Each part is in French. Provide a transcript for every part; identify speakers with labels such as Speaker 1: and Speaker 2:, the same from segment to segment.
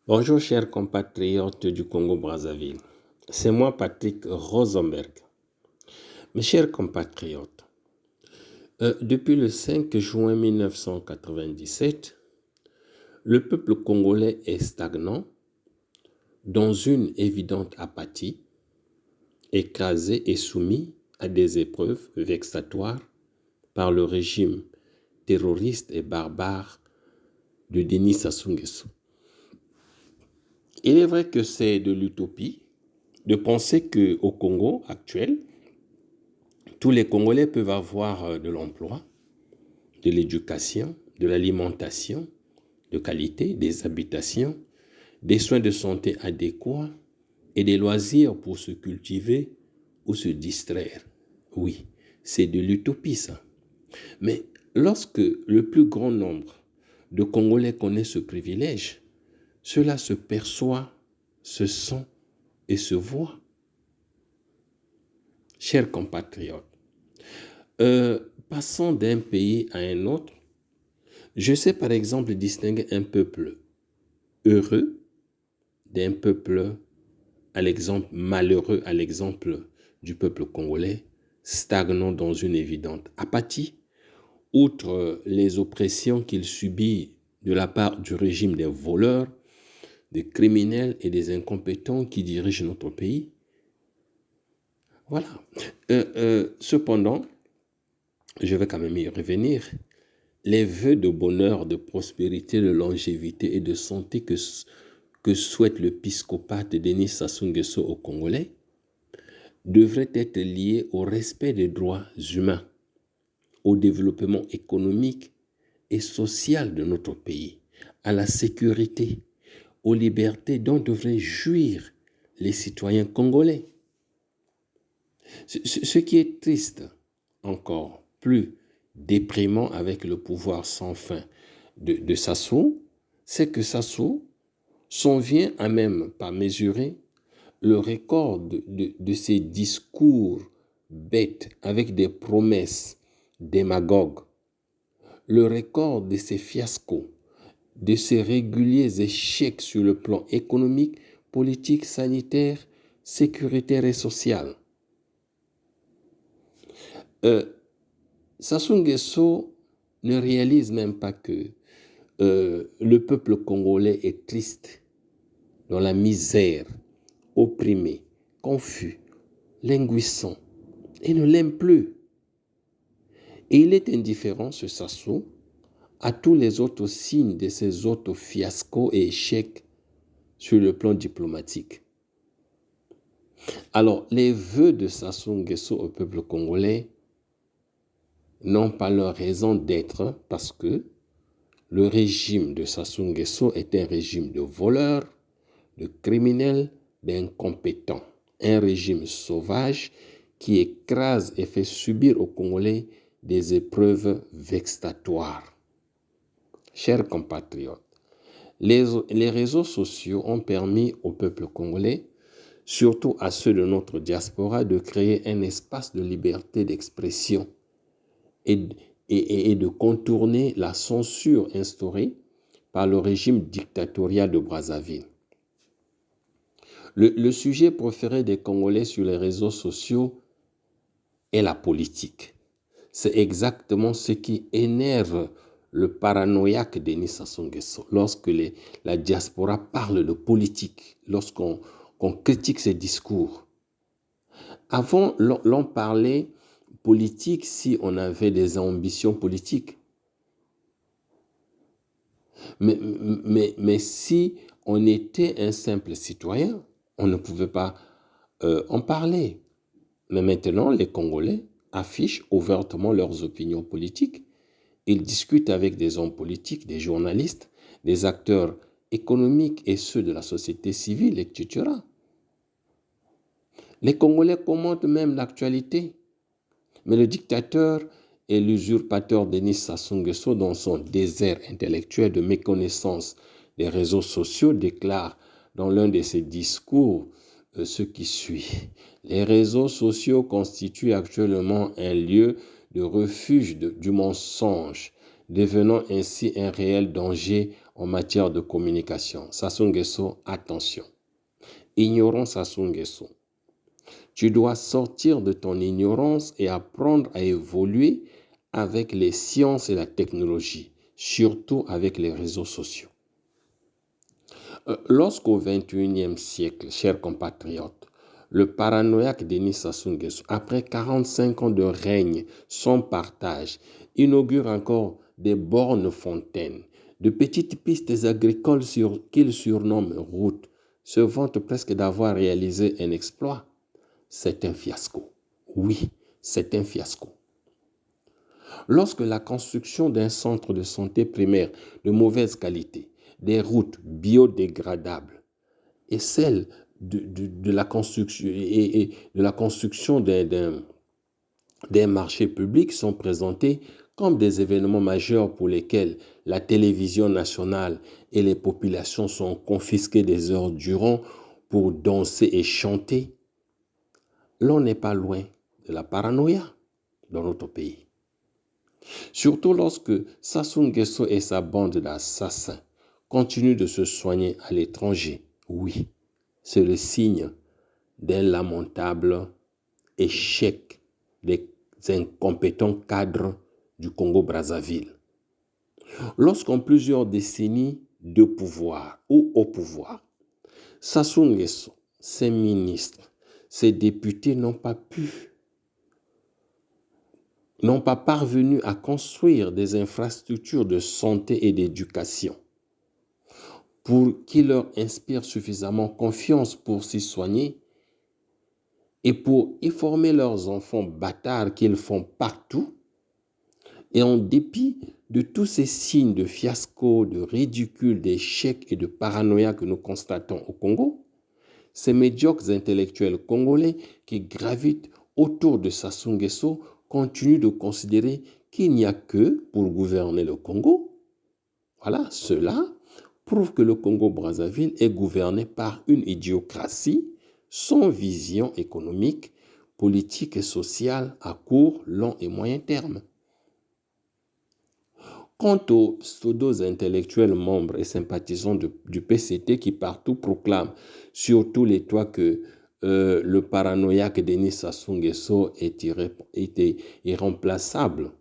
Speaker 1: Bonjour chers compatriotes du Congo-Brazzaville, c'est moi Patrick Rosenberg. Mes chers compatriotes, depuis le 5 juin 1997, le peuple congolais est stagnant, dans une évidente apathie, écrasé et soumis à des épreuves vexatoires par le régime terroriste et barbare de Denis Sassou Nguesso. Il est vrai que c'est de l'utopie de penser qu'au Congo actuel, tous les Congolais peuvent avoir de l'emploi, de l'éducation, de l'alimentation de qualité, des habitations, des soins de santé adéquats et des loisirs pour se cultiver ou se distraire. Oui, c'est de l'utopie ça. Mais lorsque le plus grand nombre de Congolais connaît ce privilège, cela se perçoit, se sent et se voit. Chers compatriotes, passant d'un pays à un autre, je sais par exemple distinguer un peuple heureux d'un peuple à l'exemple malheureux, à l'exemple du peuple congolais, stagnant dans une évidente apathie, outre les oppressions qu'il subit de la part du régime des voleurs, des criminels et des incompétents qui dirigent notre pays. Voilà. Cependant, je vais quand même y revenir. Les vœux de bonheur, de prospérité, de longévité et de santé que souhaite l'épiscopat Denis Sassou Nguesso aux Congolais devraient être liés au respect des droits humains, au développement économique et social de notre pays, à la sécurité, aux libertés dont devraient jouir les citoyens congolais. Ce qui est triste, encore plus déprimant avec le pouvoir sans fin de Sassou, c'est que Sassou s'en vient à même pas mesurer le record de ces discours bêtes avec des promesses démagogues, le record de ces fiascos, de ces réguliers échecs sur le plan économique, politique, sanitaire, sécuritaire et social. Sassou Nguesso ne réalise même pas que le peuple congolais est triste, dans la misère, opprimé, confus, languissant, et ne l'aime plus. Et il est indifférent, ce Sassou, à tous les autres signes de ces autres fiascos et échecs sur le plan diplomatique. Alors, les vœux de Sassou Nguesso au peuple congolais n'ont pas leur raison d'être parce que le régime de Sassou Nguesso est un régime de voleurs, de criminels, d'incompétents. Un régime sauvage qui écrase et fait subir aux Congolais des épreuves vexatoires. Chers compatriotes, les réseaux sociaux ont permis au peuple congolais, surtout à ceux de notre diaspora, de créer un espace de liberté d'expression et de contourner la censure instaurée par le régime dictatorial de Brazzaville. Le sujet préféré des Congolais sur les réseaux sociaux est la politique. C'est exactement ce qui énerve le paranoïaque Denis Sassou Nguesso lorsque la diaspora parle de politique, lorsqu'on critique ses discours. Avant, l'on parlait politique si on avait des ambitions politiques. Mais si on était un simple citoyen, on ne pouvait pas en parler. Mais maintenant, les Congolais affichent ouvertement leurs opinions politiques. Ils discutent avec des hommes politiques, des journalistes, des acteurs économiques et ceux de la société civile, etc. Les Congolais commentent même l'actualité. Mais le dictateur et l'usurpateur Denis Sassou Nguesso, dans son désert intellectuel de méconnaissance des réseaux sociaux, déclare dans l'un de ses discours ce qui suit. Les réseaux sociaux constituent actuellement un lieu de refuge du mensonge, devenant ainsi un réel danger en matière de communication. Sassou Nguesso, attention. Ignorons Sassou Nguesso. Tu dois sortir de ton ignorance et apprendre à évoluer avec les sciences et la technologie, surtout avec les réseaux sociaux. Lorsqu'au XXIe siècle, chers compatriotes, le paranoïaque Denis Sassou Nguesso, après 45 ans de règne sans partage, inaugure encore des bornes fontaines, de petites pistes agricoles qu'il surnomme routes, se vante presque d'avoir réalisé un exploit. C'est un fiasco. Oui, c'est un fiasco. Lorsque la construction d'un centre de santé primaire de mauvaise qualité, des routes biodégradables et celle de la construction et de la construction des marchés publics sont présentés comme des événements majeurs pour lesquels la télévision nationale et les populations sont confisquées des heures durant pour danser et chanter, l'on n'est pas loin de la paranoïa dans notre pays. Surtout lorsque Sassou Nguesso et sa bande d'assassins continuent de se soigner à l'étranger. Oui, c'est le signe d'un lamentable échec des incompétents cadres du Congo-Brazzaville. Lorsqu'en plusieurs décennies de pouvoir ou au pouvoir, Sassou Nguesso, ses ministres, ses députés n'ont pas parvenu à construire des infrastructures de santé et d'éducation qui leur inspirent suffisamment confiance pour s'y soigner et pour y former leurs enfants bâtards qu'ils font partout. Et en dépit de tous ces signes de fiasco, de ridicule, d'échec et de paranoïa que nous constatons au Congo, ces médiocres intellectuels congolais qui gravitent autour de Sassou Nguesso continuent de considérer qu'il n'y a que pour gouverner le Congo. Voilà, cela prouve que le Congo-Brazzaville est gouverné par une idiocratie sans vision économique, politique et sociale à court, long et moyen terme. Quant aux pseudo-intellectuels membres et sympathisants du PCT qui partout proclament sur tous les toits que le paranoïaque Denis Sassou Nguesso est irremplaçable,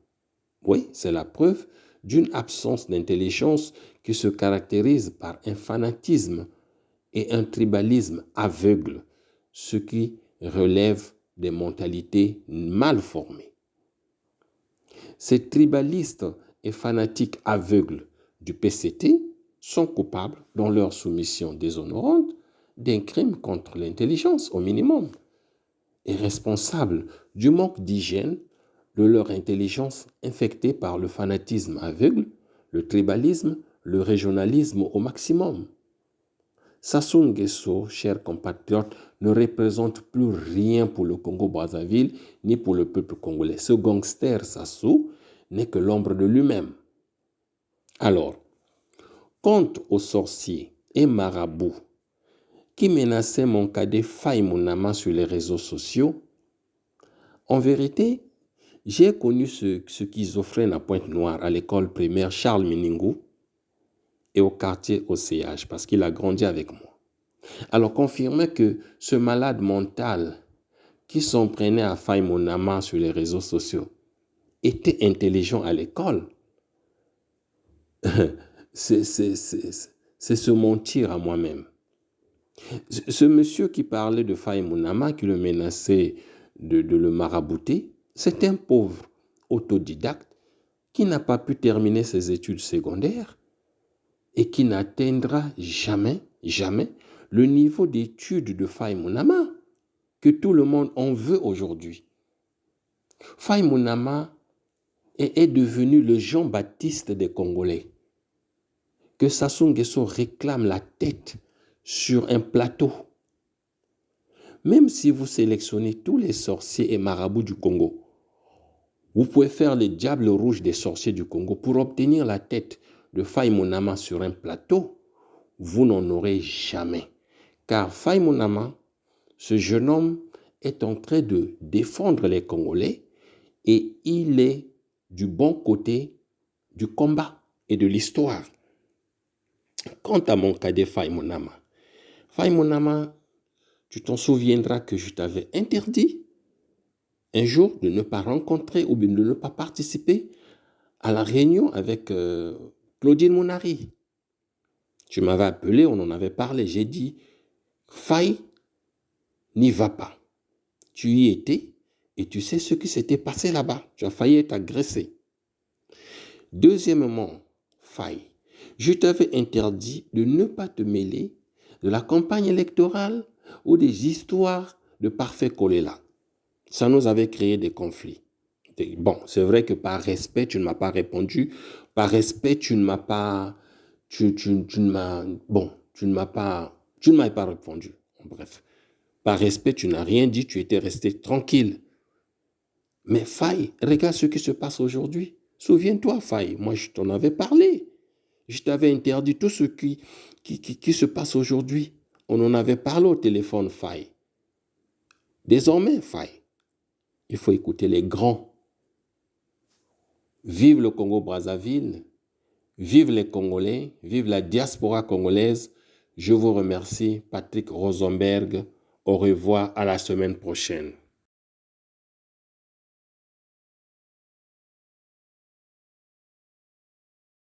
Speaker 1: oui, c'est la preuve d'une absence d'intelligence qui se caractérise par un fanatisme et un tribalisme aveugle, ce qui relève des mentalités mal formées. Ces tribalistes et fanatiques aveugles du PCT sont coupables, dans leur soumission déshonorante, d'un crime contre l'intelligence au minimum, et responsables du manque d'hygiène de leur intelligence infectée par le fanatisme aveugle, le tribalisme, le régionalisme au maximum. Sassou Nguesso, chers compatriotes, ne représente plus rien pour le Congo-Brazzaville ni pour le peuple congolais. Ce gangster Sassou n'est que l'ombre de lui-même. Alors, quant aux sorciers et marabouts qui menaçaient mon cadet Faye Mounama sur les réseaux sociaux, en vérité, j'ai connu ce schizophrène à Pointe-Noire à l'école primaire Charles Miningou et au quartier OCH parce qu'il a grandi avec moi. Alors confirmez que ce malade mental qui s'en prenait à Faye Mounama sur les réseaux sociaux était intelligent à l'école. C'est se mentir à moi-même. Ce monsieur qui parlait de Faye Mounama, qui le menaçait de le marabouter, c'est un pauvre autodidacte qui n'a pas pu terminer ses études secondaires et qui n'atteindra jamais le niveau d'études de Faye Mounama que tout le monde en veut aujourd'hui. Faye Mounama est devenu le Jean-Baptiste des Congolais. Que Sassou Nguesso réclame la tête sur un plateau. Même si vous sélectionnez tous les sorciers et marabouts du Congo, vous pouvez faire les diables rouges des sorciers du Congo pour obtenir la tête de Faye Mounama sur un plateau, vous n'en aurez jamais. Car Faye Mounama, ce jeune homme, est en train de défendre les Congolais et il est du bon côté du combat et de l'histoire. Quant à mon cadet Faye Monama, tu t'en souviendras que je t'avais interdit un jour de ne pas rencontrer ou bien de ne pas participer à la réunion avec Claudine Mounari. Tu m'avais appelé, on en avait parlé. J'ai dit, Faye, n'y va pas. Tu y étais et tu sais ce qui s'était passé là-bas. Tu as failli être agressé. Deuxièmement, Faye, je t'avais interdit de ne pas te mêler de la campagne électorale ou des histoires de parfait Kolela. Ça nous avait créé des conflits. Bon, c'est vrai que par respect, tu ne m'as pas répondu. Par respect, tu ne m'as pas... Tu ne m'avais pas répondu. Bref. Par respect, tu n'as rien dit, tu étais resté tranquille. Mais Faye, regarde ce qui se passe aujourd'hui. Souviens-toi, Faye, moi je t'en avais parlé. Je t'avais interdit tout ce qui se passe aujourd'hui. On en avait parlé au téléphone, Faye. Désormais, Faye, il faut écouter les grands. Vive le Congo-Brazzaville, vive les Congolais, vive la diaspora congolaise. Je vous remercie, Patrick Rosenberg. Au revoir, à la semaine prochaine.